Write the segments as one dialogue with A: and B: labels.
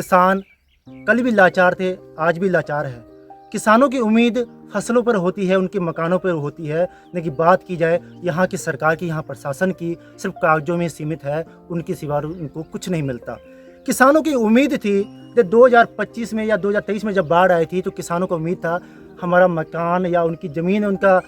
A: किसान कल भी लाचार थे, आज भी लाचार है। किसानों की उम्मीद फसलों पर होती है, उनके मकानों पर होती है, लेकिन बात की जाए यहाँ की सरकार की, यहाँ प्रशासन की, सिर्फ कागजों में सीमित है, उनके सिवा उनको कुछ नहीं मिलता। किसानों की उम्मीद थी जब 2025 में या 2023 में जब बाढ़ आई थी तो किसानों को उम्मीद था हमारा मकान या उनकी ज़मीन, उनका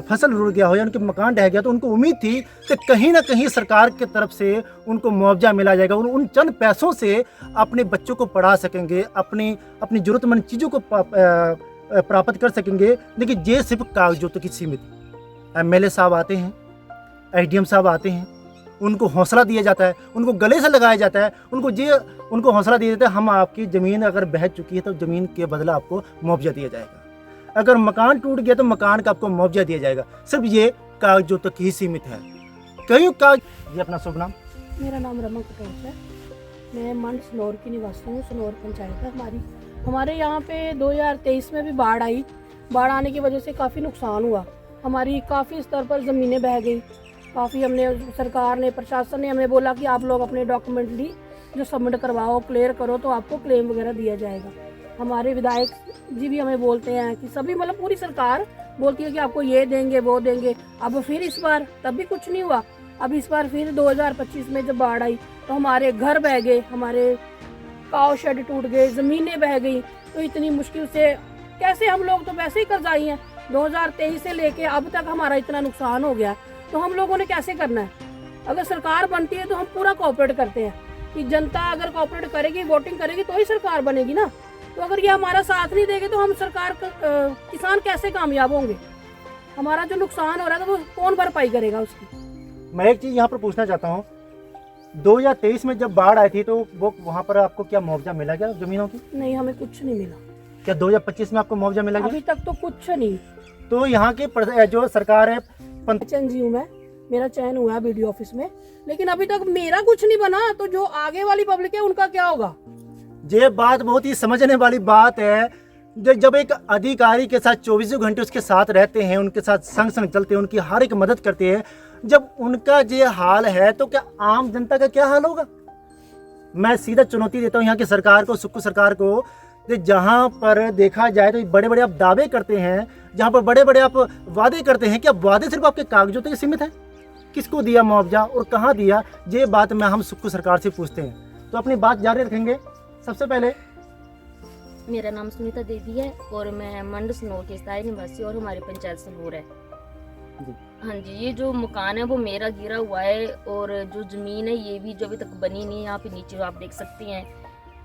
A: फसल रुड़ गया हो या उनके मकान ढह गया, तो उनको उम्मीद थी कि कहीं ना कहीं सरकार की तरफ से उनको मुआवजा मिला जाएगा, उन चंद पैसों से अपने बच्चों को पढ़ा सकेंगे, अपनी अपनी ज़रूरतमंद चीज़ों को प्राप्त कर सकेंगे। लेकिन ये सिर्फ कागजों तक ही सीमित। एमएलए साहब आते हैं, एसडीएम साहब आते हैं, उनको हौसला दिया जाता है, उनको गले से लगाया जाता है, उनको हौसला दिया जाता है, हम आपकी ज़मीन अगर बह चुकी है तो ज़मीन के बदला आपको मुआवजा दिया जाएगा, अगर मकान टूट गया तो मकान का आपको मुआवजा दिया जाएगा। सिर्फ ये कागजों तक ही सीमित है। कई कागज। ये अपना शुभ नाम?
B: मेरा नाम रमा कटोच है। मैं मंड सनौर की निवासी हूँ। सनौर पंचायत है हमारे यहाँ पे 2023 में भी बाढ़ आई। बाढ़ आने की वजह से काफ़ी नुकसान हुआ। हमारी काफ़ी स्तर पर ज़मीनें बह गई। काफ़ी हमने, सरकार ने, प्रशासन ने हमें बोला कि आप लोग अपने डॉक्यूमेंटली जो सबमिट करवाओ, क्लियर करो तो आपको क्लेम वगैरह दिया जाएगा। हमारे विधायक जी भी हमें बोलते हैं कि सभी, मतलब पूरी सरकार बोलती है कि आपको ये देंगे वो देंगे। अब फिर इस बार तब भी कुछ नहीं हुआ। अब इस बार फिर 2025 में जब बाढ़ आई तो हमारे घर बह गए, हमारे काव शेड टूट गए, ज़मीनें बह गई। तो इतनी मुश्किल से कैसे, हम लोग तो वैसे ही कर्जाई हैं। 2023 से लेके अब तक हमारा इतना नुकसान हो गया, तो हम लोगों ने कैसे करना है? अगर सरकार बनती है तो हम पूरा कोऑपरेट करते हैं कि जनता अगर कोऑपरेट करेगी, वोटिंग करेगी तो ही सरकार बनेगी ना। तो अगर ये हमारा साथ नहीं देंगे तो हम किसान कैसे कामयाब होंगे? हमारा जो नुकसान हो रहा है तो वो कौन भरपाई करेगा उसकी?
A: मैं एक चीज़ यहाँ पर पूछना चाहता हूँ, 2023 में जब बाढ़ आई थी तो वो वहाँ पर आपको क्या मुआवजा मिला क्या जमीनों की?
B: नहीं, हमें कुछ नहीं मिला।
A: क्या 2025 में आपको मुआवजा मिला गया?
B: अभी तक तो कुछ नहीं।
A: तो यहाँ की जो सरकार है,
B: चयन जी हूँ मैं, मेरा चयन हुआ है बीडीओ ऑफिस में, लेकिन अभी तक मेरा कुछ नहीं बना। तो जो आगे वाली पब्लिक है उनका क्या होगा?
A: ये बात बहुत ही समझने वाली बात है। जब एक अधिकारी के साथ 24 घंटे उसके साथ रहते हैं, उनके साथ संग संग चलते हैं, उनकी हर एक मदद करते हैं, जब उनका ये हाल है तो क्या आम जनता का क्या हाल होगा? मैं सीधा चुनौती देता हूँ यहाँ की सरकार को, सुक्कू सरकार को, जहाँ पर देखा जाए तो बड़े बड़े आप दावे करते हैं, जहाँ पर बड़े बड़े आप वादे करते हैं, क्या वादे सिर्फ आपके कागजों तक सीमित है? किसको दिया मुआवजा और कहाँ दिया, ये बात में हम सुक्कू सरकार से पूछते हैं। तो अपनी बात जारी रखेंगे। सबसे पहले,
C: मेरा नाम सुनीता देवी है और मैं मंड सनौर के स्थायी निवासी और हमारी पंचायत सनौर है
A: जी।
C: हाँ जी, ये जो मकान है वो मेरा गिरा हुआ है और जो ज़मीन है ये भी जो अभी तक बनी नहीं है, यहाँ पे नीचे आप देख सकती हैं।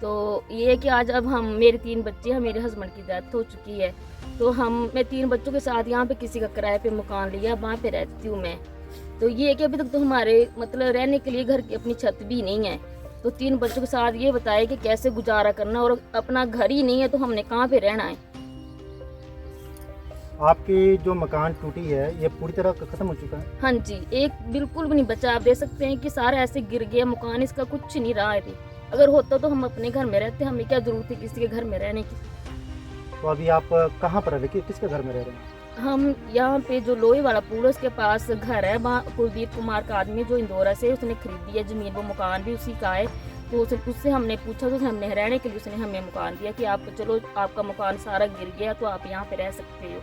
C: तो ये है कि आज अब हम, मेरे 3 बच्चे हैं, मेरे हस्बैंड की डेथ हो चुकी है, तो मैं 3 बच्चों के साथ यहाँ पे किसी का किराए पे मकान लिया, वहाँ पे रहती हूँ मैं। तो ये है कि अभी तक तो हमारे मतलब रहने के लिए घर की अपनी छत भी नहीं है। तो 3 बच्चों के साथ ये बताया कि कैसे गुजारा करना, और अपना घर ही नहीं है तो हमने कहाँ पे रहना है।
A: आपकी जो मकान टूटी है ये पूरी तरह खत्म हो चुका है?
C: हाँ जी, एक बिल्कुल भी नहीं बचा। आप देख सकते हैं कि सारा ऐसे गिर गया मकान, इसका कुछ नहीं रहा है। अगर होता तो हम अपने घर में रहते, हमें क्या जरूरत है किसी के घर में रहने की।
A: तो अभी आप कहाँ पर रह रहे, किसके घर में रह रहे हैं?
C: हम यहाँ पे जो लोहे वाला पुल उसके पास घर है, वहाँ कुलदीप कुमार का आदमी जो इंदौरा से, उसने खरीदी है जमीन, वो मकान भी उसी का है। तो उससे हमने पूछा तो हमने रहने के लिए उसने हमें मकान दिया कि आप चलो, आपका मकान सारा गिर गया तो आप यहाँ पे रह सकते हो।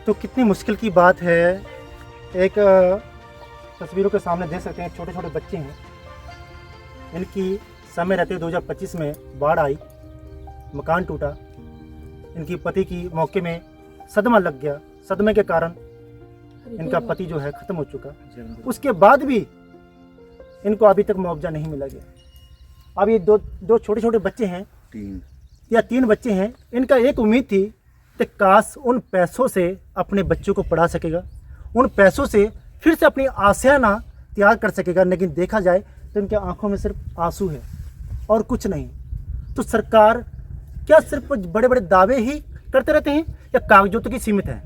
A: तो कितनी मुश्किल की बात है। एक तस्वीरों के सामने देख सकते हैं, छोटे छोटे बच्चे हैं, इनकी समय रहते 2025 में बाढ़ आई, मकान टूटा, इनकी पति की मौके में सदमा लग गया, सदमे के कारण इनका पति जो है खत्म हो चुका। उसके बाद भी इनको अभी तक मुआवजा नहीं मिला गया। अब ये दो छोटे छोटे बच्चे हैं, 3 बच्चे हैं, इनका एक उम्मीद थी कि काश उन पैसों से अपने बच्चों को पढ़ा सकेगा, उन पैसों से फिर से अपनी आसियाना तैयार कर सकेगा, लेकिन देखा जाए तो इनके आंखों में सिर्फ आंसू है और कुछ नहीं। तो सरकार क्या सिर्फ बड़े बड़े दावे ही करते रहते हैं या कागजों तक ही सीमित है?